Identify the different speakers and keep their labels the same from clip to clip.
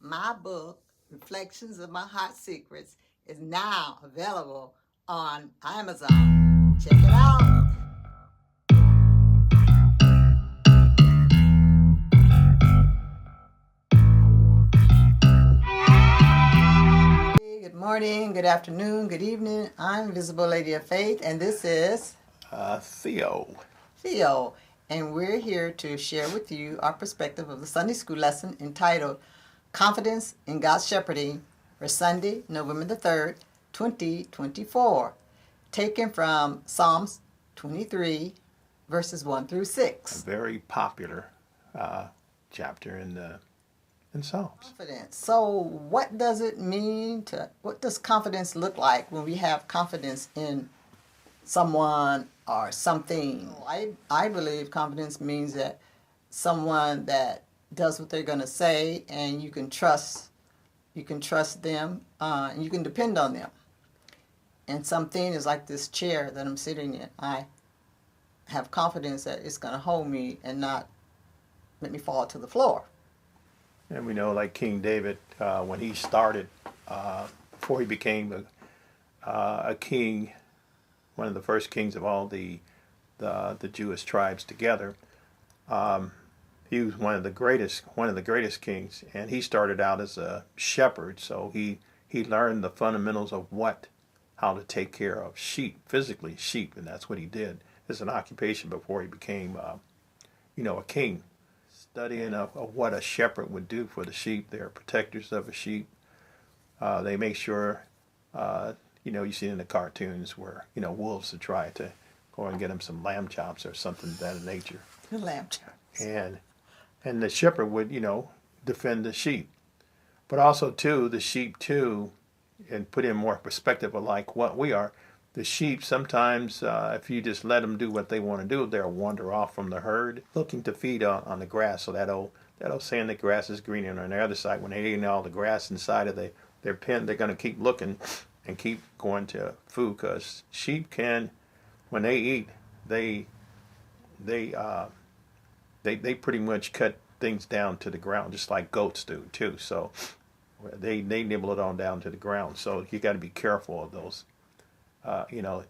Speaker 1: My book, Reflections of My Heart Secrets, is now available on Amazon. Check it out. Good morning, good afternoon, good evening. I'm Visible Lady of Faith, and this is
Speaker 2: Theo.
Speaker 1: Theo, and we're here to share with you our perspective of the Sunday school lesson entitled Confidence in God's Shepherding for Sunday, November the 3rd, 2024, taken from Psalms 23, verses 1 through
Speaker 2: A
Speaker 1: 6.
Speaker 2: very popular chapter in Psalms.
Speaker 1: Confidence. So, what does it mean what does confidence look like when we have confidence in someone or something? I believe confidence means that someone that does what they're going to say, and you can trust them, and you can depend on them. And something is like this chair that I'm sitting in. I have confidence that it's going to hold me and not let me fall to the floor.
Speaker 2: And we know, like King David, when he started, before he became a king, one of the first kings of all the Jewish tribes together, he was one of the greatest kings, and he started out as a shepherd. So he learned the fundamentals of how to take care of sheep, physically sheep, and that's what he did as an occupation before he became, a king. Studying of what a shepherd would do for the sheep. They're protectors of a sheep. They make sure, you see in the cartoons where, wolves would try to go and get them some lamb chops or something of that nature.
Speaker 1: Lamb chops.
Speaker 2: And the shepherd would, defend the sheep. But also, too, the sheep, too, and put in more perspective of like what we are, the sheep sometimes, if you just let them do what they want to do, they'll wander off from the herd, looking to feed on the grass. So that old saying, the grass is greener on the other side. When they're eating all the grass inside of their pen, they're going to keep looking and keep going to food, because sheep can, when they eat, they pretty much cut things down to the ground, just like goats do too. So they nibble it on down to the ground. So you got to be careful of those.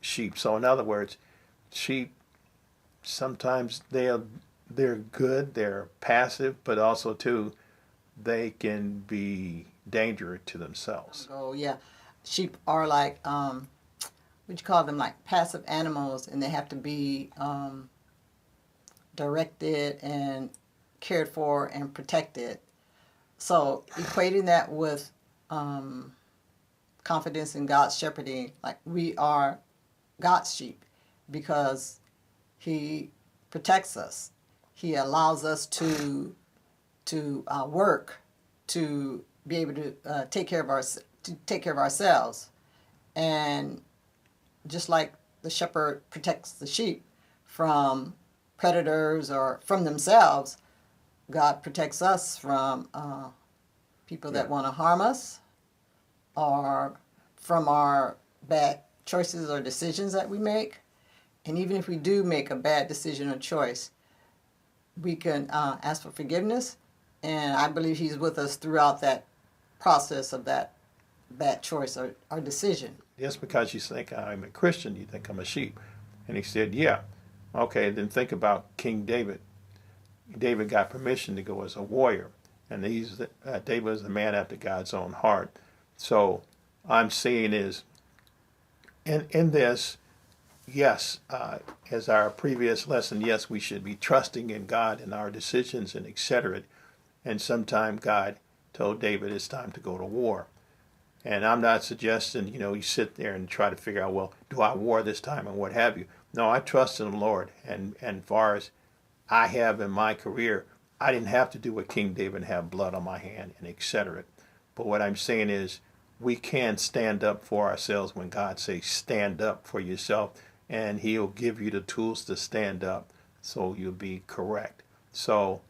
Speaker 2: Sheep. So in other words, sheep sometimes they're good, they're passive, but also too they can be dangerous to themselves.
Speaker 1: Oh yeah, sheep are like what you call them, like passive animals, and they have to be directed and cared for and protected. So equating that with confidence in God's shepherding, like we are God's sheep because He protects us. He allows us to work, to be able to take care of ourselves, and just like the shepherd protects the sheep from predators or from themselves, God protects us from people that want to harm us, or from our bad choices or decisions that we make. And even if we do make a bad decision or choice, we can ask for forgiveness. And I believe He's with us throughout that process of that bad choice or decision.
Speaker 2: Just because you think I'm a Christian, you think I'm a sheep. And he said, yeah. Okay, then think about King David. David got permission to go as a warrior. And David is the man after God's own heart. So I'm saying is, in this, yes, as our previous lesson, yes, we should be trusting in God in our decisions and etc. And sometime God told David it's time to go to war. And I'm not suggesting, you sit there and try to figure out, well, do I war this time and what have you. No, I trust in the Lord. And far as I have in my career, I didn't have to do what King David, have blood on my hand and etc. But what I'm saying is we can stand up for ourselves when God says stand up for yourself, and He'll give you the tools to stand up so you'll be correct. So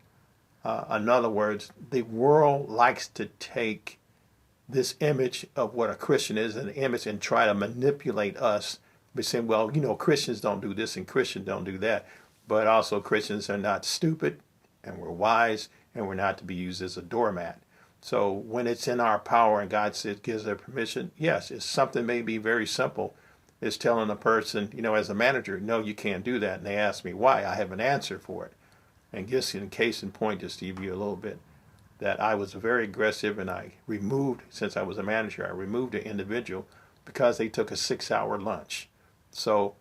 Speaker 2: in other words, the world likes to take this image of what a Christian is, an image, and try to manipulate us by saying, well, Christians don't do this and Christians don't do that. But also Christians are not stupid, and we're wise, and we're not to be used as a doormat. So when it's in our power and God says gives their permission, yes, it's something maybe very simple. It's telling a person, as a manager, no, you can't do that. And they ask me why. I have an answer for it. And just in case in point, just to give you a little bit, that I was very aggressive and I removed, since I was a manager, I removed an individual because they took a 6-hour lunch. So,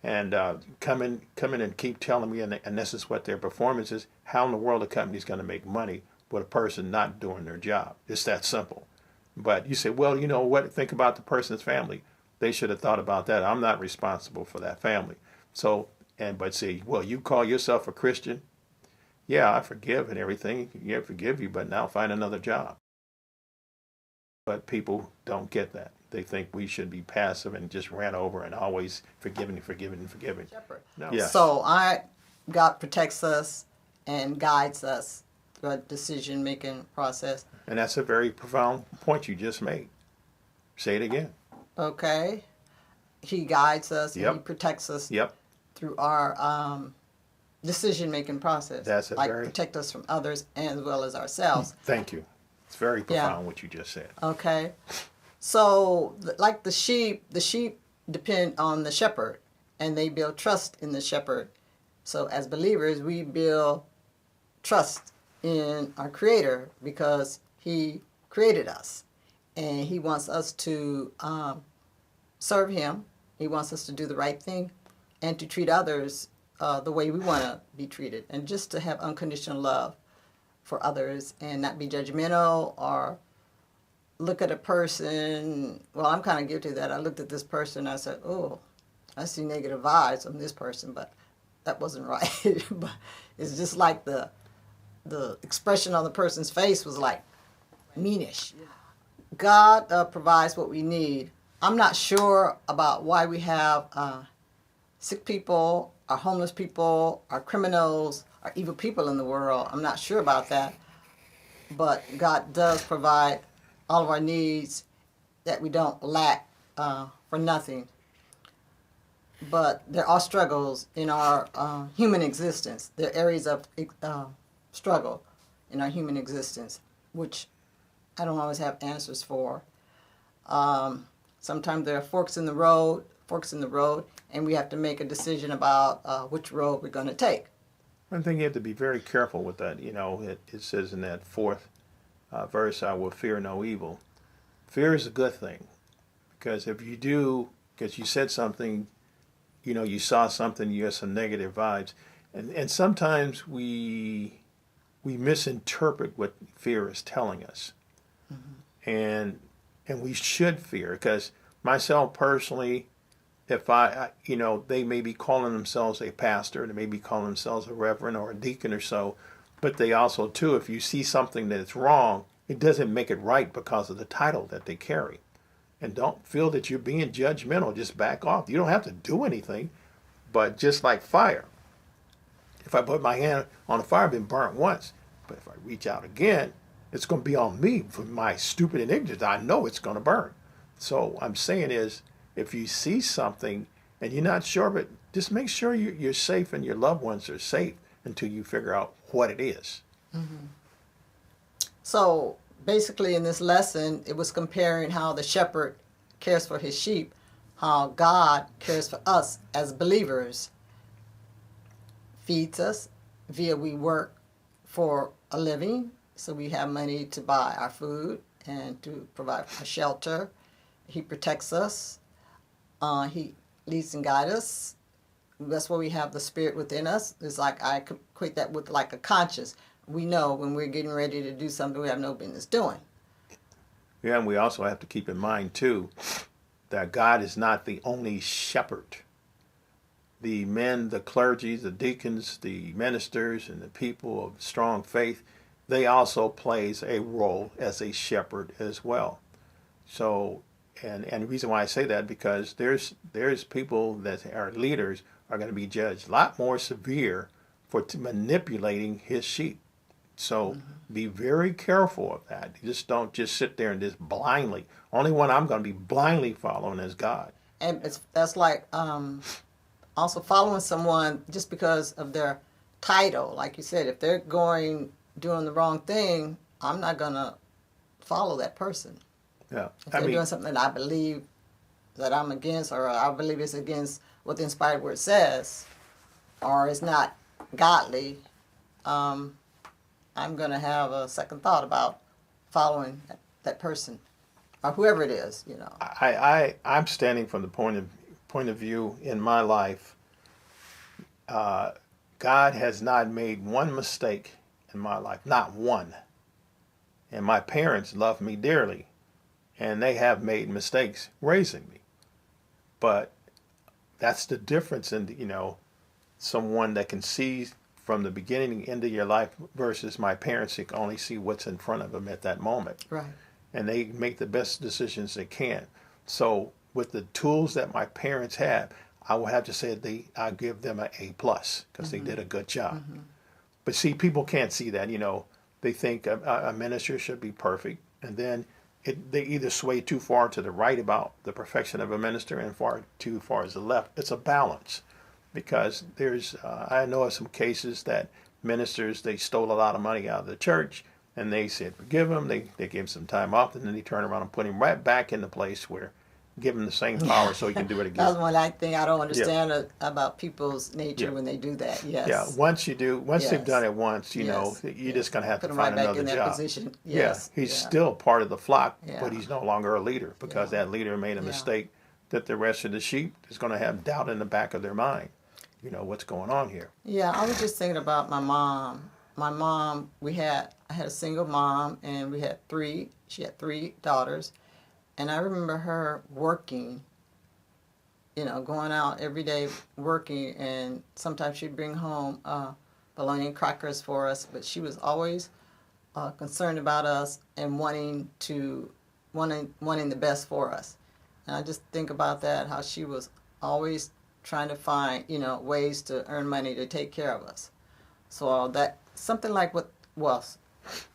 Speaker 2: and come in and keep telling me, and this is what their performance is, how in the world a company's going to make money with a person not doing their job? It's that simple. But you say, well, you know what? Think about the person's family. They should have thought about that. I'm not responsible for that family. So, but say, well, you call yourself a Christian? Yeah, I forgive and everything. Yeah, forgive you, but now find another job. But people don't get that. They think we should be passive and just ran over and always forgiving.
Speaker 1: Shepherd.
Speaker 2: No. Yes.
Speaker 1: So God protects us and guides us through a decision-making process.
Speaker 2: And that's a very profound point you just made. Say it again.
Speaker 1: Okay. He guides us
Speaker 2: Yep.
Speaker 1: and he protects us
Speaker 2: Yep.
Speaker 1: through our decision-making process.
Speaker 2: That's a
Speaker 1: like
Speaker 2: very-
Speaker 1: protect us from others as well as ourselves.
Speaker 2: Thank you. It's very profound what you just said.
Speaker 1: Okay. So, like the sheep depend on the shepherd, and they build trust in the shepherd. So, as believers, we build trust in our Creator because He created us, and He wants us to serve Him. He wants us to do the right thing, and to treat others the way we want to be treated, and just to have unconditional love for others, and not be judgmental or look at a person. Well, I'm kind of guilty of that. I looked at this person and I said, oh, I see negative vibes from this person, but that wasn't right. But it's just like the expression on the person's face was like meanish. God provides what we need. I'm not sure about why we have sick people, or homeless people, or criminals, or evil people in the world. I'm not sure about that. But God does provide all of our needs, that we don't lack for nothing. But there are struggles in our human existence. There are areas of struggle in our human existence, which I don't always have answers for. Sometimes there are forks in the road, and we have to make a decision about which road we're going to take.
Speaker 2: One thing you have to be very careful with that. It says in that fourth verse, I will fear no evil. Fear is a good thing, because if you do, because you said something, you saw something, you have some negative vibes, and sometimes we misinterpret what fear is telling us, and we should fear, because myself personally, if they may be calling themselves a pastor, they may be calling themselves a reverend or a deacon or so, but they also, too, if you see something that's wrong, it doesn't make it right because of the title that they carry. And don't feel that you're being judgmental. Just back off. You don't have to do anything, but just like fire. If I put my hand on a fire, I've been burnt once. But if I reach out again, it's going to be on me for my stupid and ignorance. I know it's going to burn. So I'm saying is, if you see something and you're not sure, but just make sure you're safe and your loved ones are safe until you figure out what it is.
Speaker 1: Mm-hmm. So basically in this lesson, it was comparing how the shepherd cares for his sheep, how God cares for us as believers, feeds us via we work for a living, so we have money to buy our food and to provide a shelter. He protects us. He leads and guides us. That's where we have the spirit within us. It's like I equate that with like a conscience. We know when we're getting ready to do something we have no business doing.
Speaker 2: Yeah, and we also have to keep in mind, too, that God is not the only shepherd. The men, the clergy, the deacons, the ministers, and the people of strong faith, they also plays a role as a shepherd as well. So, and the reason why I say that, because there's people that are leaders are going to be judged a lot more severe for manipulating his sheep. So be very careful of that. You just don't just sit there and just blindly. Only one I'm going to be blindly following is God.
Speaker 1: And that's like also following someone just because of their title. Like you said, if they're doing the wrong thing, I'm not going to follow that person.
Speaker 2: Yeah.
Speaker 1: If they're doing something that I believe that I'm against, or I believe it's against what the inspired word says, or it's not godly, I'm going to have a second thought about following that person or whoever it is, you know.
Speaker 2: I'm standing from the point of view in my life. God has not made one mistake in my life, not one. And my parents love me dearly, and they have made mistakes raising me. But that's the difference in, someone that can see from the beginning into your life versus my parents who can only see what's in front of them at that moment.
Speaker 1: Right.
Speaker 2: And they make the best decisions they can. So with the tools that my parents have, I will have to say I give them an A plus because they did a good job. But see, people can't see that. They think a minister should be perfect, and then they either sway too far to the right about the perfection of a minister and too far as the left. It's a balance, because I know of some cases that ministers, they stole a lot of money out of the church, and they said forgive him. They gave him some time off, and then they turn around and put him right back in the place where give him the same power so he can do it again.
Speaker 1: That's one thing I don't understand about people's nature when they do that. Yes.
Speaker 2: Yeah. Once they've done it once, you're just going to have
Speaker 1: Put
Speaker 2: to
Speaker 1: them
Speaker 2: find
Speaker 1: right back
Speaker 2: another
Speaker 1: in that
Speaker 2: job.
Speaker 1: position. Yes.
Speaker 2: Yeah. He's still part of the flock,
Speaker 1: Yeah.
Speaker 2: but he's no longer a leader because that leader made a
Speaker 1: Yeah.
Speaker 2: mistake that the rest of the sheep is going to have doubt in the back of their mind. What's going on here?
Speaker 1: Yeah, I was just thinking about my mom. My mom, I had a single mom, and she had 3 daughters. And I remember her working, going out every day working, and sometimes she'd bring home bologna and crackers for us, but she was always concerned about us and wanting the best for us. And I just think about that, how she was always trying to find, ways to earn money to take care of us. So that something like what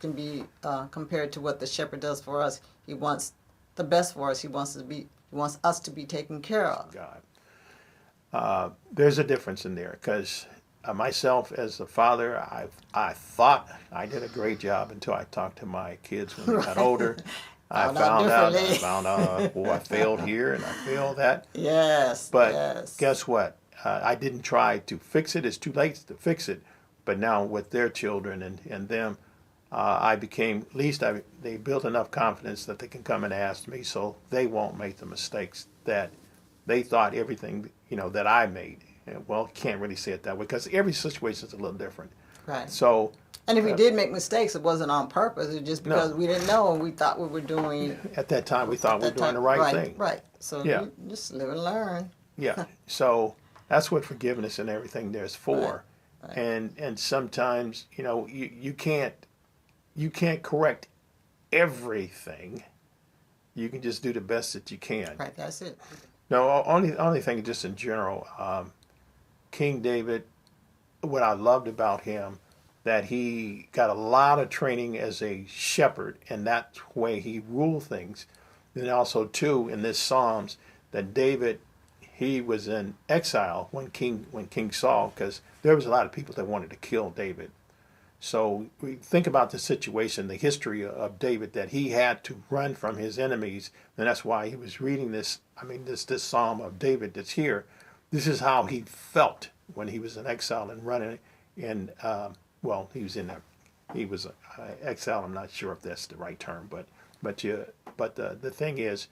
Speaker 1: can be compared to what the shepherd does for us. He wants the best for us. He wants us to be taken care of.
Speaker 2: God. There's a difference in there, because myself as a father, I thought I did a great job until I talked to my kids when they got older. I found out, I failed here and I failed that.
Speaker 1: Yes.
Speaker 2: But guess what? I didn't try to fix it. It's too late to fix it. But now with their children and them, I became, at least they built enough confidence that they can come and ask me, so they won't make the mistakes that they thought everything, that I made. Well, can't really say it that way because every situation is a little different.
Speaker 1: Right.
Speaker 2: So.
Speaker 1: And if we did make mistakes, it wasn't on purpose. It was just because we didn't know and we thought we were doing.
Speaker 2: At that time, we thought we were doing the right thing.
Speaker 1: Right. So you just live and learn.
Speaker 2: Yeah. So that's what forgiveness and everything there's for.
Speaker 1: Right.
Speaker 2: And sometimes, you can't correct everything. You can just do the best that you can.
Speaker 1: Right. That's it.
Speaker 2: No, only thing just in general, King David, what I loved about him, that he got a lot of training as a shepherd, and that way he ruled things. And also, too, in this Psalms, that David, he was in exile when King Saul, because there was a lot of people that wanted to kill David. So we think about the situation, the history of David, that he had to run from his enemies, and that's why he was reading this. This Psalm of David that's here. This is how he felt when he was in exile and running. And he was exile. I'm not sure if that's the right term, but the thing is,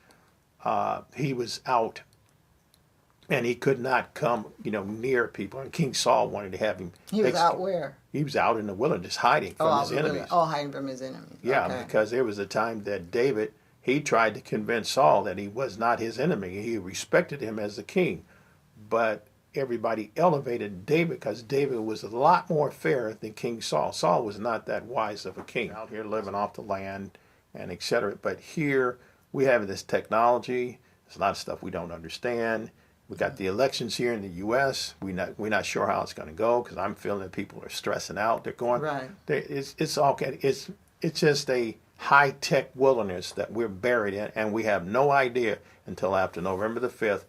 Speaker 2: he was out. And he could not come, near people. And King Saul wanted to have him.
Speaker 1: He was out where?
Speaker 2: He was out in the wilderness hiding from his enemies.
Speaker 1: Hiding from his enemies.
Speaker 2: Yeah,
Speaker 1: okay.
Speaker 2: Because there was a time that David, he tried to convince Saul that he was not his enemy. He respected him as the king. But everybody elevated David because David was a lot more fair than King Saul. Saul was not that wise of a king. Out here living off the land and etc. But here we have this technology. There's a lot of stuff we don't understand. We got the elections here in the U.S. We're not sure how it's going to go because I'm feeling that people are stressing out. They're going.
Speaker 1: Right.
Speaker 2: It's just a high-tech wilderness that we're buried in, and we have no idea until after November the 5th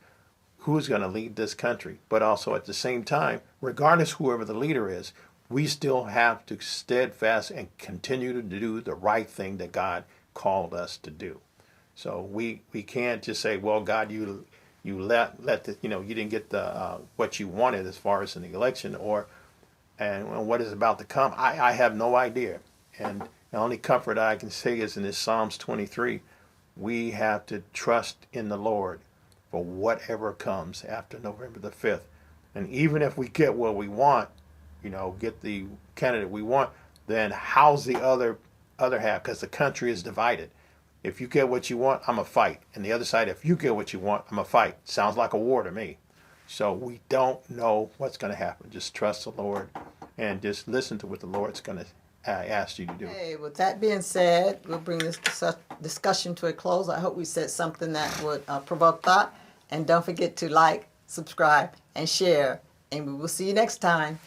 Speaker 2: who's going to lead this country. But also at the same time, regardless whoever the leader is, we still have to steadfast and continue to do the right thing that God called us to do. So we can't just say, well, God, you let the, you didn't get the what you wanted as far as in the election, and what is about to come. I have no idea. And the only comfort I can say is in this Psalms 23, we have to trust in the Lord for whatever comes after November the 5th. And even if we get what we want, get the candidate we want, then how's the other half? Because the country is divided. If you get what you want, I'm a fight. And the other side, if you get what you want, I'm a fight. Sounds like a war to me. So we don't know what's going to happen. Just trust the Lord and just listen to what the Lord's going to ask you to do.
Speaker 1: Hey, with that being said, we'll bring this discussion to a close. I hope we said something that would provoke thought. And don't forget to like, subscribe, and share. And we will see you next time.